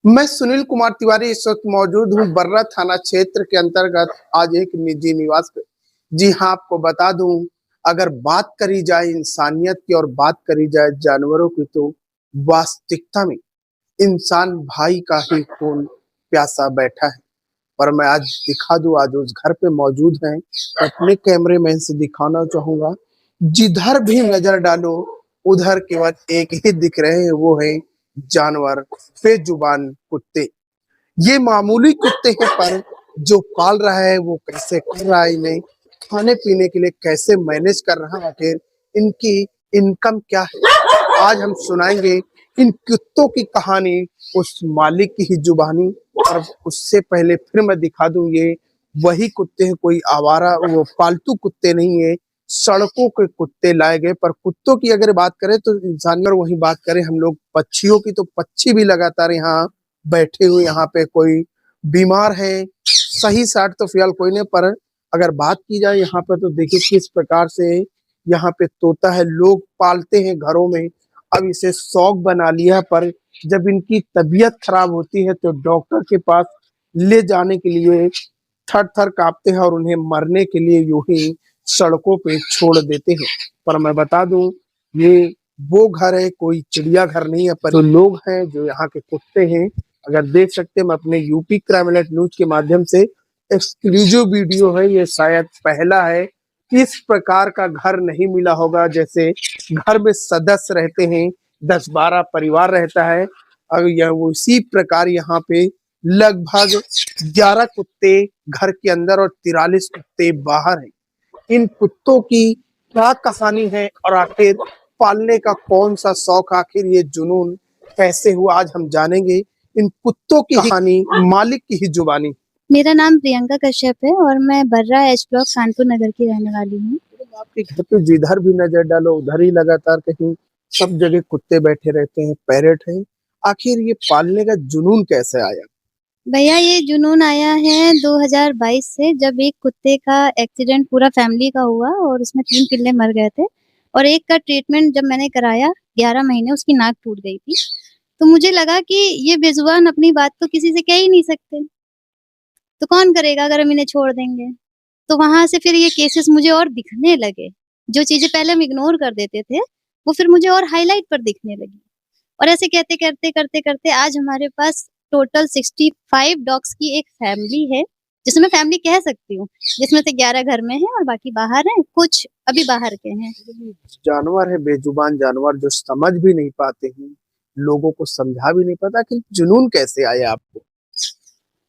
मैं सुनील कुमार तिवारी इस वक्त मौजूद हूँ बर्रा थाना क्षेत्र के अंतर्गत आज एक निजी निवास पे। जी हाँ, आपको बता दूं, अगर बात करी जाए इंसानियत की और बात करी जाए जानवरों की, तो वास्तविकता में इंसान भाई का ही खून प्यासा बैठा है। पर मैं आज दिखा दूं, आज उस घर पे मौजूद हैं, अपने कैमरे मैन से दिखाना चाहूंगा। जिधर भी नजर डालो उधर केवल एक ही दिख रहे हैं, वो है जानवर, बेजुबान कुत्ते। ये मामूली कुत्ते हैं, पर जो पाल रहा है वो कैसे कर रहा है, इन्हें खाने पीने के लिए कैसे मैनेज कर रहा है, आखिर इनकी इनकम क्या है, आज हम सुनाएंगे इन कुत्तों की कहानी उस मालिक की ही जुबानी। और उससे पहले फिर मैं दिखा दूं, ये वही कुत्ते हैं, कोई आवारा वो पालतू कुत्ते नहीं है, सड़कों के कुत्ते लाए गए। पर कुत्तों की अगर बात करें तो इंसानी, और वही बात करें हम लोग पक्षियों की, तो पक्षी भी लगातार यहाँ बैठे हुए, यहाँ पे कोई बीमार है, सही साठ तो फिलहाल कोई नहीं। पर अगर बात की जाए यहाँ पर, तो देखिए किस प्रकार से यहाँ पे तोता है, लोग पालते हैं घरों में, अब इसे शौक बना लिया। पर जब इनकी तबीयत खराब होती है तो डॉक्टर के पास ले जाने के लिए थर थर कांपते हैं और उन्हें मरने के लिए यूं ही सड़कों पे छोड़ देते हैं। पर मैं बता दूं, ये वो घर है, कोई चिड़िया घर नहीं है, पर जो लोग हैं, जो यहाँ के कुत्ते हैं, अगर देख सकते हैं, मैं अपने यूपी क्राइम अलर्ट न्यूज के माध्यम से एक्सक्लूसिव वीडियो है, ये शायद पहला है। इस प्रकार का घर नहीं मिला होगा, जैसे घर में सदस्य रहते हैं, 10-12 परिवार रहता है, और यह उसी प्रकार यहाँ पे लगभग 11 कुत्ते घर के अंदर और 43 कुत्ते बाहर हैं। इन कुत्तों की क्या कहानी है और आखिर पालने का कौन सा शौक, आखिर ये जुनून कैसे हुआ, आज हम जानेंगे इन कुत्तों की कहानी मालिक की ही जुबानी। मेरा नाम प्रियंका कश्यप है और मैं बर्रा एच ब्लॉक कानपुर नगर की रहने वाली हूँ। आपके घर पे जिधर भी नजर डालो उधर ही लगातार कहीं सब जगह कुत्ते बैठे रहते हैं, पैरेट हैं, आखिर ये पालने का जुनून कैसे आया? भैया ये जुनून आया है 2022 से, जब एक कुत्ते का एक्सीडेंट पूरा फैमिली का हुआ और उसमें 3 पिल्ले मर गए थे। और एक का ट्रीटमेंट जब मैंने कराया 11 महीने, उसकी नाक टूट गई थी। तो मुझे लगा कि ये बेजुबान अपनी बात तो किसी से कह ही नहीं सकते, तो कौन करेगा अगर हम इन्हें छोड़ देंगे। तो वहां से फिर ये केसेस मुझे और दिखने लगे, जो चीजें पहले हम इग्नोर कर देते थे वो फिर मुझे और हाईलाइट पर दिखने लगी। और ऐसे कहते करते करते करते आज हमारे पास टोटल 65 डॉग्स की एक फैमिली है, जिसमें मैं फैमिली कह सकती हूँ, जिसमें से 11 घर में हैं और बाकी बाहर हैं, कुछ अभी बाहर के हैं। जानवर है, बेजुबान जानवर, जो समझ भी नहीं पाते हैं, लोगों को समझा भी नहीं पाता कि जुनून कैसे आया आपको?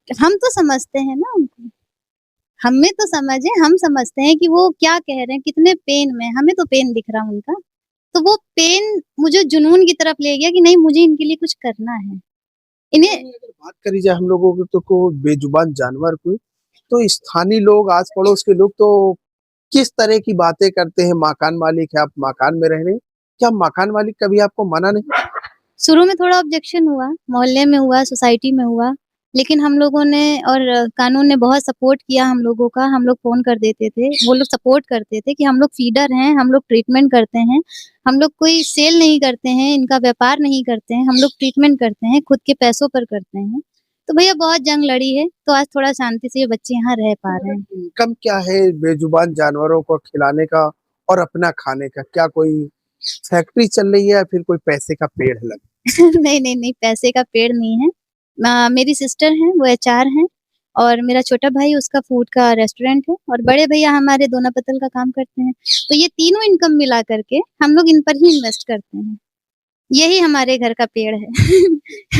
हम तो समझते हैं ना उनको, हमें तो समझ है, हम समझते हैं कि वो क्या कह रहे हैं, कितने पेन में, हमें तो पेन दिख रहा उनका। तो वो पेन मुझे जुनून की तरफ ले गया कि नहीं, मुझे इनके लिए कुछ करना है इन्हें। अगर बात करी जाए हम लोगों की, तो को बेजुबान जानवर को, तो स्थानीय लोग, आस पड़ोस के लोग तो किस तरह की बातें करते हैं? मकान मालिक है, आप मकान में रह रहे हैं, क्या मकान मालिक कभी आपको मना नहीं? शुरू में थोड़ा ऑब्जेक्शन हुआ, मोहल्ले में हुआ, सोसाइटी में हुआ, लेकिन हम लोगों ने और कानून ने बहुत सपोर्ट किया हम लोगों का। हम लोग फ़ोन कर देते थे, वो लोग सपोर्ट करते थे कि हम लोग फीडर हैं, हम लोग ट्रीटमेंट करते हैं, हम लोग कोई सेल नहीं करते हैं, इनका व्यापार नहीं करते हैं, हम लोग ट्रीटमेंट करते हैं, खुद के पैसों पर करते हैं। तो भैया बहुत जंग लड़ी है, तो आज थोड़ा शांति से ये बच्चे यहाँ रह पा रहे हैं। इनकम क्या है बेजुबान जानवरों को खिलाने का और अपना खाने का? क्या कोई फैक्ट्री चल रही है या फिर कोई पैसे का पेड़ है लगा? नहीं, नहीं, नहीं, पैसे का पेड़ नहीं है। मेरी सिस्टर हैं, वो एचआर हैं, और मेरा छोटा भाई, उसका फूड का रेस्टोरेंट है, और बड़े भैया हमारे दोना पत्तल का काम करते हैं। तो ये तीनों इनकम मिला करके हम लोग इन पर ही इन्वेस्ट करते हैं। यही हमारे घर का पेड़ है।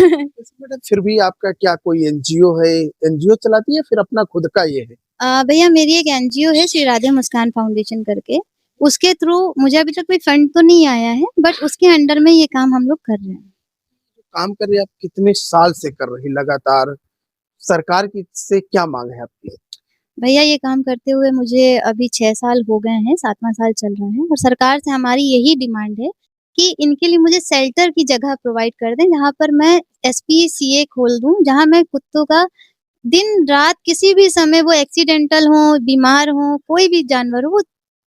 मैडम, फिर भी आपका क्या कोई एनजीओ है, एनजीओ चलाती है, फिर अपना खुद का ये है? भैया मेरी एक एनजीओ है, श्री राधे मुस्कान फाउंडेशन करके। उसके थ्रू मुझे अभी तक कोई फंड तो नहीं आया है, बट उसके अंडर में ये काम हम लोग कर रहे हैं। काम कर रहे हैं आप, कितने साल से कर रही लगातार? सरकार की से क्या मांग है आपकी? भैया ये काम करते हुए मुझे अभी 6 साल हो गए हैं, 7वां साल चल रहा है, और सरकार से हमारी यही डिमांड है कि इनके लिए मुझे शेल्टर की जगह प्रोवाइड कर दें, जहाँ पर मैं एसपीसीए खोल दूं, जहाँ मैं कुत्तों का दिन-रात किसी भी समय, वो एक्सीडेंटल हो, बीमार हो, कोई भी जानवर हो, वो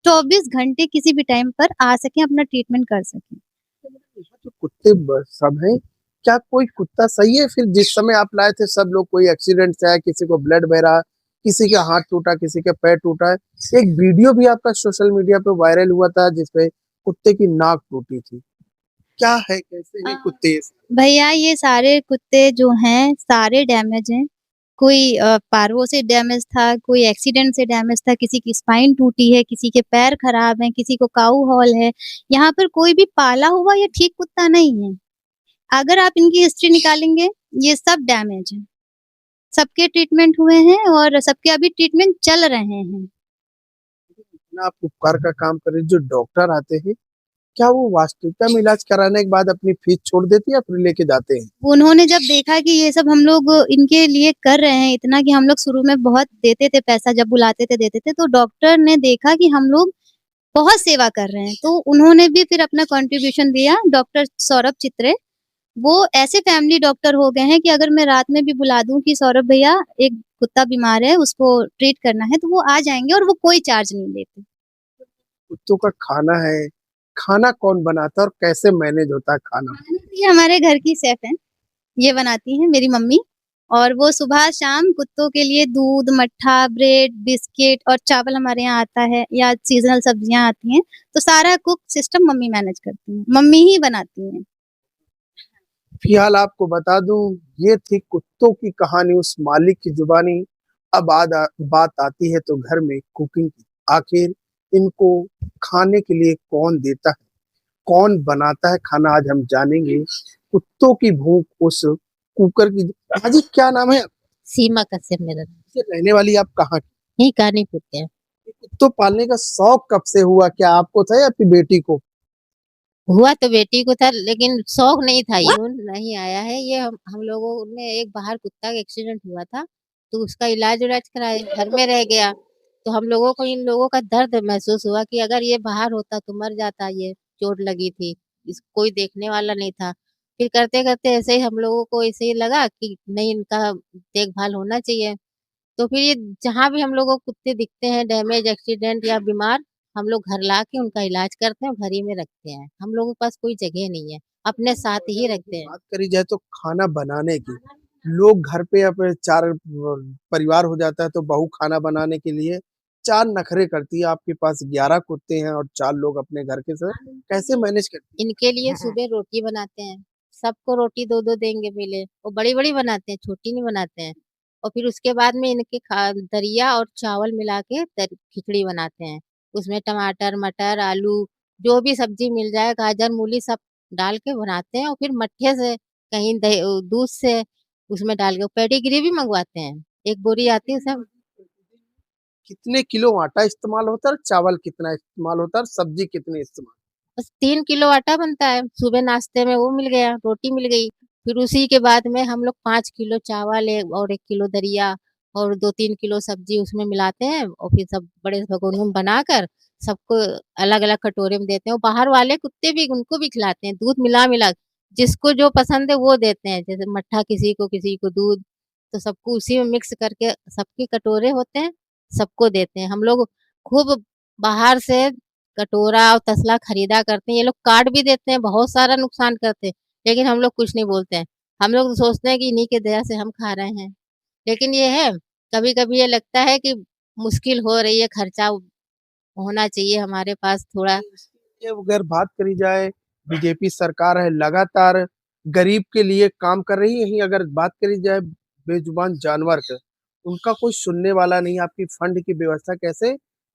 24 घंटे किसी भी टाइम पर आ सकें, अपना ट्रीटमेंट कर सकें। यहाँ जो कुत्ते सब हैं, क्या कोई कुत्ता सही है फिर जिस समय आप लाए थे सब लोग कोई एक्सीडेंट से आया, किसी को ब्लड बह रहा, किसी का हाथ टूटा, किसी का पैर टूटा है। एक वीडियो भी आपका सोशल मीडिया पे वायरल हुआ था जिसपे कुत्ते की नाक टूटी थी। क्या है, कैसे हैं कुत्ते ये? भैया ये सारे कुत्ते जो हैं सारे डैमेज हैं। कोई पार्वो से डैमेज था, कोई एक्सीडेंट से डैमेज था, किसी की स्पाइन टूटी है, किसी के पैर खराब हैं, किसी को काऊ हॉल है। यहाँ पर कोई भी पाला हुआ या ठीक कुत्ता नहीं है। अगर आप इनकी हिस्ट्री निकालेंगे, ये सब डैमेज है। सबके ट्रीटमेंट हुए हैं और सबके अभी ट्रीटमेंट चल रहे हैं। इतना आप उपकार का काम करें, जो डॉक्टर आते हैं क्या वो वास्तविकता में इलाज कराने के बाद अपनी फीस छोड़ देती है या फिर लेके जाते हैं? उन्होंने जब देखा कि ये सब हम लोग इनके लिए कर रहे हैं इतना कि हम लोग शुरू में बहुत देते थे पैसा, जब बुलाते थे देते थे, तो डॉक्टर ने देखा कि हम लोग बहुत सेवा कर रहे हैं, तो उन्होंने भी फिर अपना कंट्रीब्यूशन दिया। डॉक्टर सौरभ चित्रे, वो ऐसे फैमिली डॉक्टर हो गए हैं कि अगर मैं रात में भी बुला दूं कि सौरभ भैया एक कुत्ता बीमार है, उसको ट्रीट करना है, तो वो आ जाएंगे और वो कोई चार्ज नहीं लेते। कुत्तों का खाना है, खाना कौन बनाता है और कैसे मैनेज होता है खाना? ये हमारे घर की शेफ है, ये बनाती है मेरी मम्मी। और वो सुबह शाम कुत्तों के लिए दूध, मट्ठा, ब्रेड, बिस्किट और चावल हमारे यहाँ आता है, या सीजनल सब्जियां आती हैं, तो सारा कुक सिस्टम मम्मी मैनेज करती है, मम्मी ही बनाती है। फिलहाल आपको बता दूं, ये थी कुत्तों की कहानी उस मालिक की जुबानी। अब बात आती है तो घर में कुकिंग की। आखिर इनको खाने के लिए कौन देता है, कौन बनाता है खाना, आज हम जानेंगे। कुत्तों की भूख उस कुकर की। हाजी क्या नाम है? सीमा कश्यप मेरा नाम। से रहने वाली आप कहाँ की? यही कानीपुर के हैं। कुत्तों पालने का शौक कब से हुआ, क्या आपको था या आपकी बेटी को? हुआ तो बेटी को था, लेकिन शौक नहीं था, ये नहीं आया है। ये हम लोगों में एक बाहर कुत्ता का एक्सीडेंट हुआ था, तो उसका इलाज उलाज कराए घर में रह गया। तो हम लोगों को इन लोगों का दर्द महसूस हुआ कि अगर ये बाहर होता तो मर जाता, ये चोट लगी थी, इस कोई देखने वाला नहीं था। फिर करते करते ऐसे ही हम लोगों को ऐसे ही लगा कि नहीं, इनका देखभाल होना चाहिए। तो फिर ये जहाँ भी हम लोगों को कुत्ते दिखते हैं डैमेज, एक्सीडेंट या बीमार, हम लोग घर ला के उनका इलाज करते हैं, घर ही में रखते हैं। हम लोगों के पास कोई जगह नहीं है, अपने साथ ही रखते हैं। बात करी जाए तो खाना बनाने की, लोग घर पे अपने चार परिवार हो जाता है तो बहू खाना बनाने के लिए चार नखरे करती है। आपके पास 11 कुत्ते हैं और 4 लोग अपने घर के साथ कैसे मैनेज करती इनके लिए सुबह रोटी बनाते हैं, सबको रोटी दो दो देंगे पहले, वो बड़ी बड़ी बनाते हैं, छोटी नहीं बनाते हैं। और फिर उसके बाद में इनके दरिया और चावल मिला के खिचड़ी बनाते हैं। उसमें टमाटर, मटर, आलू, जो भी सब्जी मिल जाए, गाजर, मूली सब डाल के बनाते हैं। और फिर मट्ठे से कहीं दूध से उसमें डाल के पेडिग्री भी मंगवाते हैं, एक बोरी आती है सब। है? कितने किलो आटा इस्तेमाल होता है, चावल कितना इस्तेमाल होता है, सब्जी कितनी इस्तेमाल? बस 3 किलो आटा बनता है, सुबह नाश्ते में वो मिल गया, रोटी मिल गई। फिर उसी के बाद में हम लोग 5 किलो चावल और 1 किलो दरिया और 2-3 किलो सब्जी उसमें मिलाते हैं, और फिर सब बड़े भगोने में बनाकर सबको अलग अलग कटोरे में देते हैं। और बाहर वाले कुत्ते भी, उनको भी खिलाते हैं, दूध मिला मिला जिसको जो पसंद है वो देते हैं। जैसे मट्ठा किसी को दूध, तो सबको उसी में मिक्स करके सबके कटोरे होते हैं, सबको देते हैं। हम लोग खूब बाहर से कटोरा और तसला खरीदा करते हैं। ये लोग काट भी देते हैं, बहुत सारा नुकसान करते हैं, लेकिन हम लोग कुछ नहीं बोलते हैं। हम लोग तो सोचते हैं कि इन्हीं के दया से हम खा रहे हैं। लेकिन ये है, कभी-कभी ये लगता है कि मुश्किल हो रही है, खर्चा होना चाहिए हमारे पास थोड़ा। ये अगर बात करी जाए, बीजेपी सरकार है लगातार गरीब के लिए काम कर रही है। यहीं अगर बात करी जाए बेजुबान जानवर का, उनका कोई सुनने वाला नहीं। आपकी फंड की व्यवस्था कैसे,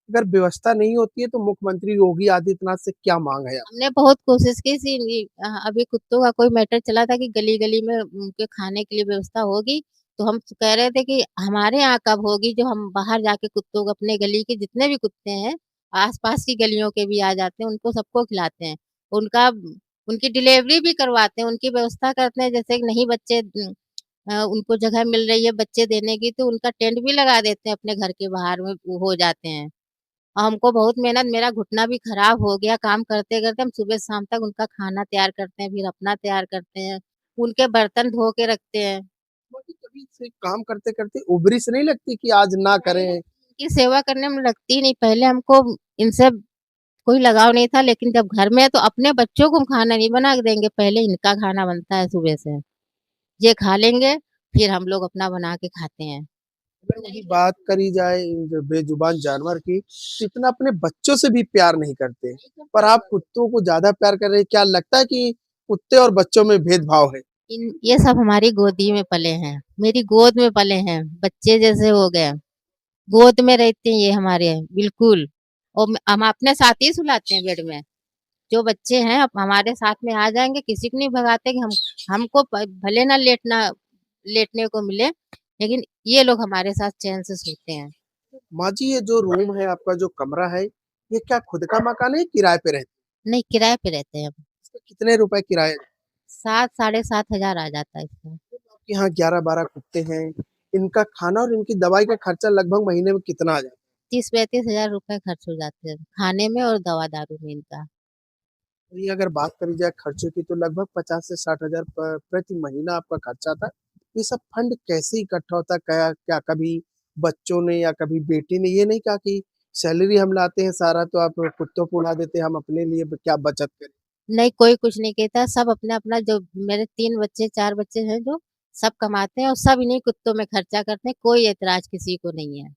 अगर व्यवस्था नहीं होती है तो मुख्यमंत्री योगी आदित्यनाथ से क्या मांग है? हमने बहुत कोशिश की थी, अभी कुत्तों का कोई मैटर चला था कि गली-गली में उनके खाने के लिए व्यवस्था होगी। तो हम कह रहे थे कि हमारे यहाँ कब होगी, जो हम बाहर जाके कुत्तों को, अपने गली के जितने भी कुत्ते हैं, आस-पास की गलियों के भी आ जाते हैं, उनको सबको खिलाते हैं। उनका उनकी डिलीवरी भी करवाते हैं, उनकी व्यवस्था करते हैं। जैसे कि नहीं बच्चे उनको जगह मिल रही है बच्चे देने की, तो उनका टेंट भी लगा देते हैं, अपने घर के बाहर में वो हो जाते हैं। हमको बहुत मेहनत, मेरा घुटना भी खराब हो गया काम करते-करते। हम सुबह शाम तक उनका खाना तैयार करते हैं, फिर अपना तैयार करते हैं, उनके बर्तन धो के रखते हैं। मुझे कभी से काम करते करते उबरी से नहीं लगती कि आज ना नहीं, करें? इनकी सेवा करने में लगती ही नहीं। पहले हमको इनसे कोई लगाव नहीं था, लेकिन जब घर में है तो अपने बच्चों को हम खाना नहीं बना के देंगे, पहले इनका खाना बनता है सुबह से। ये खा लेंगे, फिर हम लोग अपना बना के खाते हैं। अगर वही बात करी जाए इन जो बेजुबान जानवर की, तो इतना अपने बच्चों से भी प्यार नहीं करते, पर आप कुत्तों को ज्यादा प्यार कर रहे हैं। क्या लगता है कि कुत्ते और बच्चों में भेदभाव है? ये सब हमारी गोदी में पले हैं, मेरी गोद में पले हैं, बच्चे जैसे हो गए। गोद में रहते हैं ये हमारे, बिल्कुल। और हम अपने साथ ही सुलाते हैं बेड में। जो बच्चे हैं अब हमारे साथ में आ जाएंगे, किसी को नहीं भगाते कि हम हमको भले ना लेटने को मिले, लेकिन ये लोग हमारे साथ चैन से सोते हैं। माँ जी, ये जो रूम है आपका, जो कमरा है, ये क्या खुद का मकान है, किराए पे रहते नहीं, किराए पे रहते हैं हम। हैं? इसका कितने रुपए किराया? 7 साढ़े 7 हजार आ जाता है इसका। आपके यहाँ 11-12 कुत्ते हैं, इनका खाना और इनकी दवाई का खर्चा लगभग महीने में कितना आ जाता 30-35 हजार रुपए खर्च हो जाते हैं खाने में और दवा दारू में इनका। है? ये अगर बात करी जाए खर्चे की, तो लगभग 50 से 60 हजार प्रति महीना आपका खर्चा आता है। ये सब फंड कैसे इकट्ठा होता है? क्या क्या कभी बच्चों ने या कभी बेटी ने ये नहीं कहा कि सैलरी हम लाते हैं सारा, तो आप कुत्तों को उड़ा देते हैं, हम अपने लिए क्या बचत करें? नहीं, कोई कुछ नहीं कहता, सब अपना अपना, जो मेरे 3 बच्चे 4 बच्चे हैं जो, सब कमाते हैं और सब इन्हीं कुत्तों में खर्चा करते हैं, कोई ऐतराज किसी को नहीं है।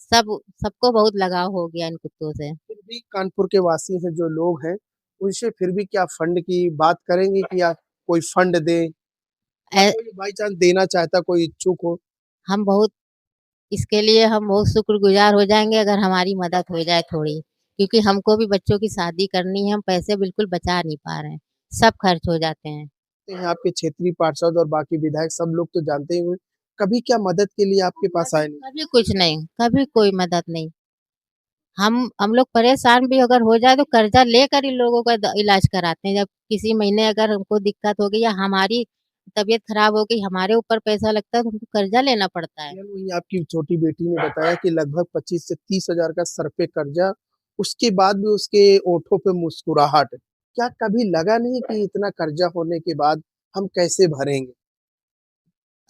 सब सबको बहुत लगाव हो गया इन कुत्तों से। फिर भी कानपुर के वासी हैं जो लोग हैं, उनसे फिर भी क्या फंड की बात करेंगे कि या कोई फंड दे, या ऐ- कोई बाई चांस देना चाहता, कोई इच्छुक हो? हम बहुत इसके लिए हम बहुत शुक्रगुजार हो जाएंगे अगर हमारी मदद हो जाए थोड़ी, क्योंकि हमको भी बच्चों की शादी करनी है, हम पैसे बिल्कुल बचा नहीं पा रहे हैं, सब खर्च हो जाते हैं। हैं आपके क्षेत्रीय पार्षद और बाकी विधायक सब लोग तो जानते ही हुए, कभी क्या मदद के लिए आपके पास आए नहीं? कभी कुछ नहीं, कभी कोई मदद नहीं। हम लोग परेशान भी अगर हो जाए तो कर्जा लेकर इन लोगों का इलाज कराते हैं। जब किसी महीने अगर हमको दिक्कत हो गई या हमारी तबीयत खराब हो गई, हमारे ऊपर पैसा लगता है तो हमको कर्जा लेना पड़ता है। यार, वही आपकी छोटी बेटी ने बताया कि लगभग 25 से 30 हजार का सर पे कर्जा, उसके बाद भी उसके ओठों पे मुस्कुराहट। क्या कभी लगा नहीं कि इतना कर्जा होने के बाद हम कैसे भरेंगे?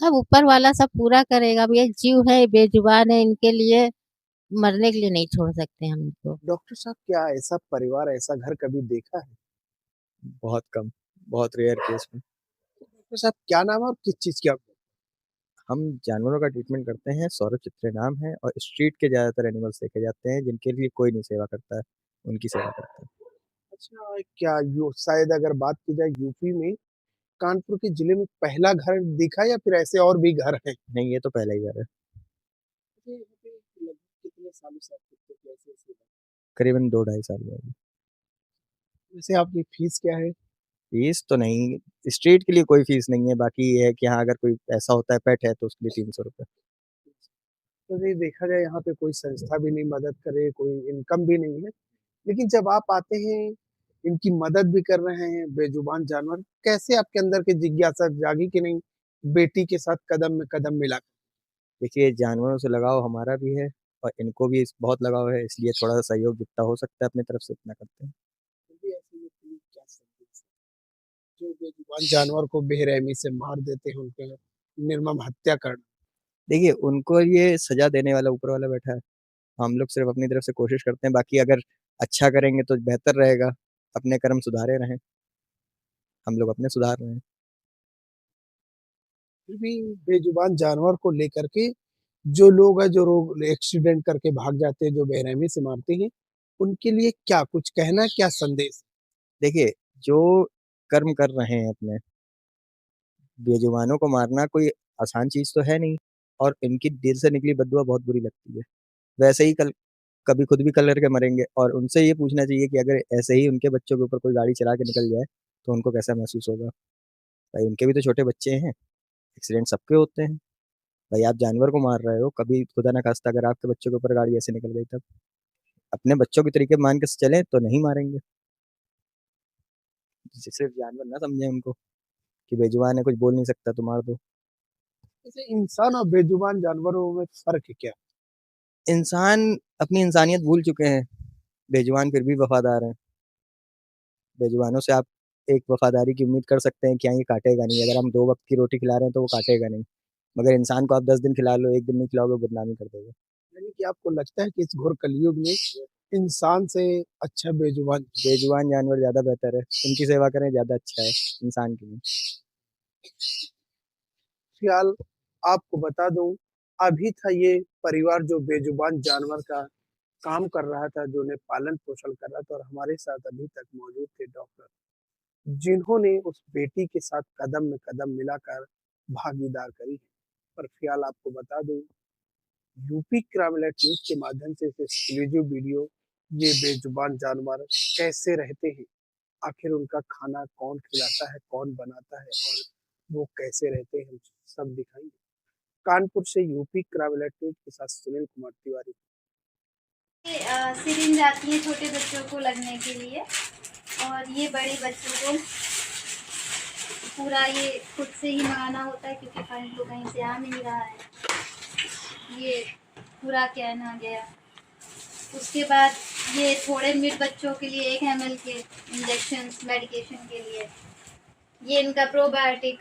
अब ऊपर वाला सब पूरा करेगा। अब ये जीव है, बेजुबान है, इनके लिए मरने के लिए नहीं छोड़ सकते हम इनको। डॉक्टर साहब, क्या ऐसा परिवार, ऐसा घर कभी देखा है? बहुत कम, बहुत रेयर केस में। डॉक्टर साहब, क्या नाम है और किस चीज की आप? हम जानवरों का ट्रीटमेंट करते हैं, सौरभ चित्रे नाम है, और स्ट्रीट के ज़्यादातर एनिमल्स देखे जाते हैं जिनके लिए कोई नहीं सेवा करता है, उनकी सेवा करते हैं। अच्छा, क्या यू शायद अगर बात की जाए यूपी में, कानपुर के जिले में पहला घर दिखा, या फिर ऐसे और भी घर हैं? नहीं, ये तो पहला ही घर है। मुझे यहाँ पे लगभग कितने सालों से आप कुत्ते की ऐसे सेवा? करीबन 2 ढाई साल हुआ है। वैसे आपकी फीस क्या है? फीस तो नहीं, स्ट्रीट के लिए कोई फीस नहीं है, बाकी ये है कि हाँ, अगर कोई ऐसा होता है पेट है तो उसके लिए 300 रुपये। तो ये देखा जाए, यहाँ पे कोई संस्था भी नहीं मदद करे, कोई इनकम भी नहीं है, लेकिन जब आप आते हैं, इनकी मदद भी कर रहे हैं, बेजुबान जानवर, कैसे आपके अंदर की जिज्ञासा जागी कि नहीं, बेटी के साथ कदम में कदम मिला? देखिए, जानवरों से लगाव हमारा भी है और इनको भी बहुत लगाव है, इसलिए थोड़ा सा सहयोग जितना हो सकता है अपनी तरफ से उतना करते हैं। फिर भी ऐसे में कोई क्या संदेश है? जो बेजुबान जानवर को बेरहमी से मार देते हैं, उनके निर्मम हत्या करना। देखिए, उनको ये सजा देने वाला ऊपर वाला बैठा है, हम लोग सिर्फ अपनी तरफ से कोशिश करते हैं, बाकी अगर अच्छा करेंगे तो बेहतर रहेगा, अपने कर्म सुधारे रहें, हम लोग अपने सुधार रहे हैं। फिर भी बेजुबान जानवर को लेकर के जो लोग हैं, जो लोग एक्सीडेंट करके भाग जाते हैं, जो बेरहमी से मारते हैं, उनके लिए क्या कुछ कहना, क्या संदेश? देखिए, जो कर्म कर रहे हैं अपने, बेजुबानों को मारना कोई आसान चीज़ तो है नहीं, और इनकी दिल से निकली बददुआ बहुत बुरी लगती है। वैसे ही कल कभी खुद भी कल करके मरेंगे, और उनसे ये पूछना चाहिए कि अगर ऐसे ही उनके बच्चों के ऊपर कोई गाड़ी चला के निकल जाए, तो उनको कैसा महसूस होगा? भाई, उनके भी तो छोटे बच्चे हैं, एक्सीडेंट सबके होते हैं। भाई, आप जानवर को मार रहे हो, कभी खुदा ना खास्ता अगर आपके बच्चों के ऊपर गाड़ी ऐसे निकल गई तब? अपने बच्चों के तरीके मान के चलें तो नहीं मारेंगे। सिर्फ जानवर ना समझें उनको कि बेजुबान है, कुछ बोल नहीं सकता तो मार दो। जैसे इंसान और बेजुबान जानवरों में फर्क है क्या? इंसान अपनी इंसानियत भूल चुके हैं, बेजुबान फिर भी वफादार हैं। बेजुबानों से आप एक वफादारी की उम्मीद कर सकते हैं कि हाँ, ये काटेगा नहीं, अगर हम 2 वक्त की रोटी खिला रहे हैं तो वो काटेगा नहीं, मगर इंसान को आप 10 दिन खिला लो, 1 दिन नहीं खिलाओगे, बदनामी कर देगा। यानी कि आपको लगता है कि इस घोर कलयुग में इंसान से अच्छा बेजुबान। बेजुबान जानवर ज्यादा बेहतर है, उनकी सेवा करें ज्यादा अच्छा है इंसान के लिए। फिलहाल आपको बता दूं, अभी था ये परिवार जो बेजुबान जानवर का काम कर रहा था, जो उन्हें पालन पोषण कर रहा था, और हमारे साथ अभी तक मौजूद थे डॉक्टर, जिन्होंने उस बेटी के साथ कदम में कदम मिलाकर भागीदार करी है। पर फिलहाल आपको बता दूं, यूपी क्राइम अलर्ट न्यूज के माध्यम से इस एक्सक्लूसिव वीडियो, ये बेजुबान जानवर कैसे रहते हैं, आखिर उनका खाना कौन खिलाता है, कौन बनाता है, और वो कैसे रहते हैं, हम सब दिखाएंगे। कानपुर से यूपी क्राइम अलर्ट न्यूज के साथ सुनील कुमार तिवारी। सिरिंज आती है छोटे बच्चों को लगने के लिए, और ये बड़े बच्चों को पूरा ये खुद से ही मंगाना होता है, क्योंकि फंड तो कहीं से आ नहीं रहा है। ये पूरा कैन आ गया। उसके बाद ये थोड़े मिड बच्चों के लिए 1 ml के इंजेक्शंस मेडिकेशन के लिए। ये इनका probiotic,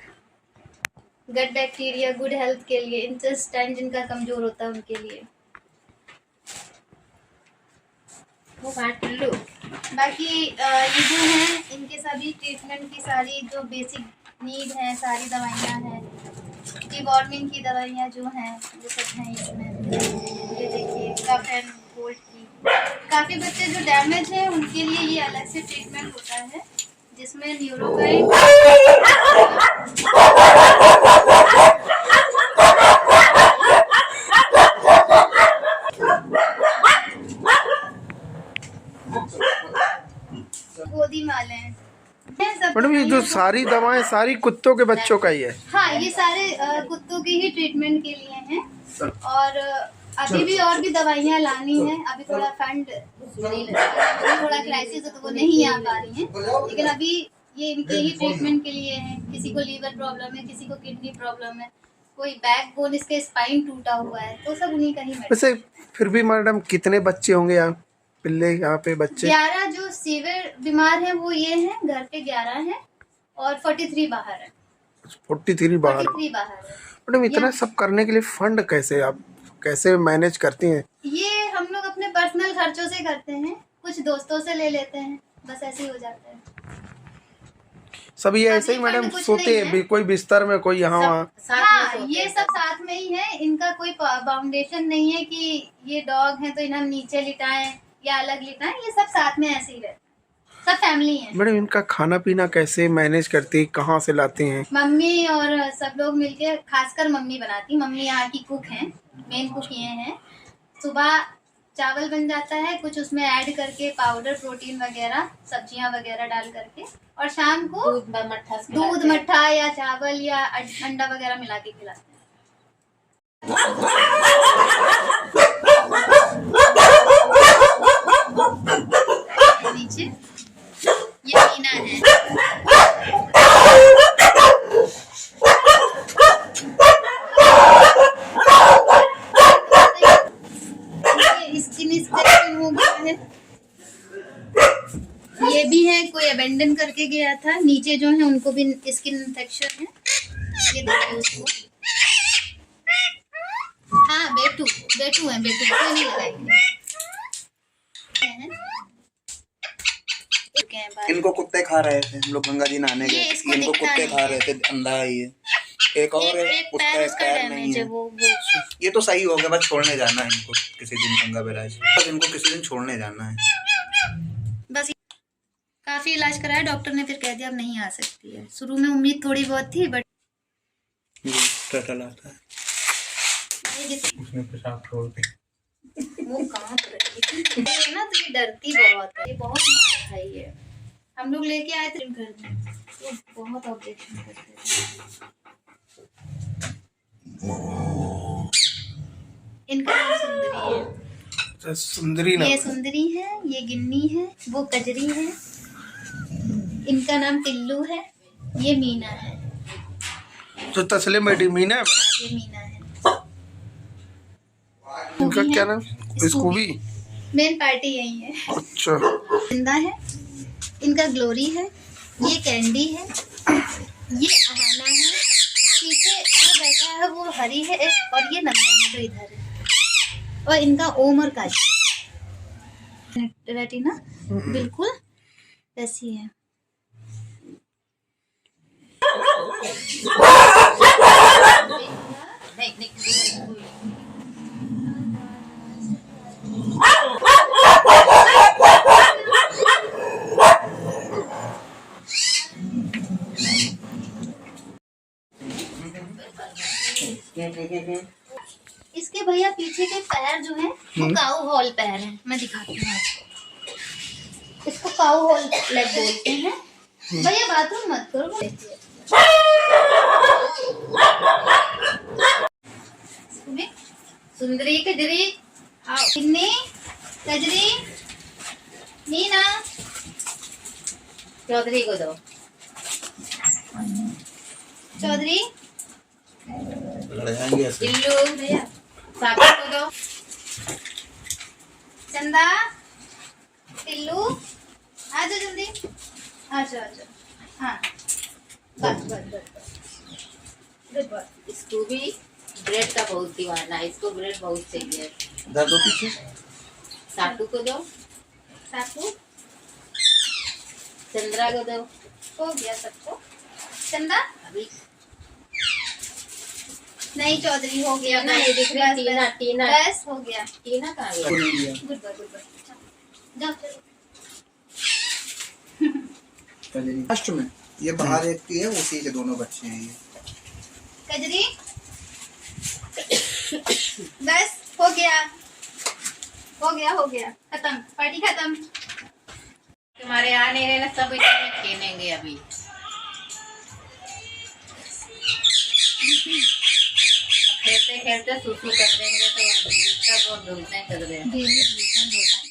gut bacteria, good health के लिए, इंटेस्टाइन जिनका कमजोर होता है उनके लिए। वो बांट लो। बाकी ये जो है, इनके सभी ट्रीटमेंट की सारी जो बेसिक नीड है, सारी दवाइयाँ हैं, डिवॉर्मिंग की दवाइयाँ जो हैं वो सब हैं इसमें। ये देखिए कफ एंड कोल्ड की। काफ़ी बच्चे जो डैमेज हैं उनके लिए ये अलग से ट्रीटमेंट होता है, जिसमें न्यूरोकाइन गोदी माले हैं। मैडम, ये जो सारी दवाएं सारी कुत्तों के बच्चों का ही है? हाँ, ये सारे कुत्तों के ही ट्रीटमेंट के लिए हैं। और अभी भी और भी दवाइयाँ लानी है। अभी थोड़ा फंड नहीं लगा, थोड़ा क्राइसिस है तो वो नहीं आ पा रही हैं, लेकिन अभी ये इनके ही ट्रीटमेंट के लिए है। किसी को लीवर प्रॉब्लम है, किसी को किडनी प्रॉब्लम है, कोई बैक बोन, इसके स्पाइन टूटा हुआ है, तो सब उन्हीं का ही वैसे फिर भी मैडम कितने बच्चे होंगे यहाँ पिल्ले, यहाँ पे बच्चे? 11 जो सीवियर बीमार हैं वो ये हैं, घर पे 11 हैं और 43 बाहर है। 43 बाहर। 43 बाहर है। मैडम, इतना सब करने के लिए फंड कैसे, आप कैसे मैनेज करती हैं? ये हम लोग अपने पर्सनल खर्चों से करते हैं, कुछ दोस्तों से ले लेते हैं, बस ऐसे ही हो जाता है। सब ये ऐसे ही मैडम सोते हैं, कोई बिस्तर में, कोई यहाँ वहाँ? हाँ, ये सब साथ में ही है। इनका कोई बाउंडेशन नहीं है कि ये डॉग है तो इन्हें नीचे लिटाएं या अलग लिटाएं, ये सब साथ में ऐसे ही रहते हैं, सब फैमिली है। मैडम, इनका खाना पीना कैसे मैनेज करती है, कहाँ से लाते हैं? मम्मी और सब लोग मिलके, खासकर मम्मी बनाती। मम्मी यहाँ की कुक हैं, मेन कुक ये हैं। सुबह चावल बन जाता है, कुछ उसमें ऐड करके पाउडर, प्रोटीन वगैरह, सब्जियां वगैरह डाल करके, और शाम को दूध मट्ठा या चावल या अंडा वगैरह मिला के खिलाते हैं। नीचे ये मीना है। स्किन इंफेक्शन हो गया है। ये भी है, कोई अबेंडन करके गया था। नीचे जो है उनको भी स्किन इंफेक्शन है। ये देखिए उसको। हाँ, बेटू है, बेटू को नहीं लगाएंगे। इनको कुत्ते खा रहे थे, हम लोग गंगा जी नहाने गए, इनको कुत्ते खा रहे थे, अंधा है ये। एक और है, उसका पैर नहीं है। ये तो सही हो गया, बस छोड़ने जाना है इनको किसी दिन गंगा बैराज, बस इनको किसी दिन छोड़ने जाना है। बस काफी इलाज कराया, डॉक्टर ने फिर कह दिया अब नहीं आ सकती है। शुरू में उम्मीद थोड़ी बहुत थी, बट टटल आता है, उसने पेशाब छोड़ दिया। वो कहाँ है ना, तो ये डरती बहुत है, ये बहुत मार खाई है। हम लोग लेके आए थे घर में, तो बहुत ऑब्जेक्शन करते थे। इनका नाम सुंदरी है। सुंदरी ना? ये सुंदरी है, ये गिन्नी है, वो कजरी है। इनका नाम टिल्लू है, ये मीना है। तो तसले में मीना है? ये मीना है। इनका क्या नाम? स्कूबी। मेन पार्टी यही है। अच्छा। जिंदा है। इनका ग्लोरी है, ये कैंडी है, ये अहाना है, पीछे जो बैठा है वो हरी है, और ये नंदा है जो इधर है, और इनका ओम और काशी। रेटिना बिल्कुल ऐसी है। इसके भैया पीछे के पैर जो है वो काऊ हॉल पैर है। मैं दिखाती हूँ आपको। इसको काऊ हॉल लेग बोलते हैं। भैया बाथरूम मत करो। सुंदरी कजरी किन्नी कजरी मीना चौधरी को दो। चौधरी इल्लू भैया सागर को दो। चंदा इल्लू आ जाओ जल्दी आ जाओ हाँ बस बस बस। इसको भी ब्रेड का बहुत दीवाना है, इसको ब्रेड बहुत चाहिए। दो पीछे साटू को दो। साकू चंद्रा को दो। हो गया सबको। चंदा अभी नहीं चौधरी हो गया। टीना ये दिख रही टीना टीना बस हो गया। टीना कहाँ गई? गुड बाय जाओ चलो। लास्ट में ये बाहर एक की है, उसी के दोनों बच्चे हैं ये। कजरी बस हो गया खत्म पार्टी खत्म। तुम्हारे आने ने ना सब इसमें खेलेंगे अभी। खेलते खेलते सुसु कर देंगे तो दिक्कत और ढूंढते कर देंगे।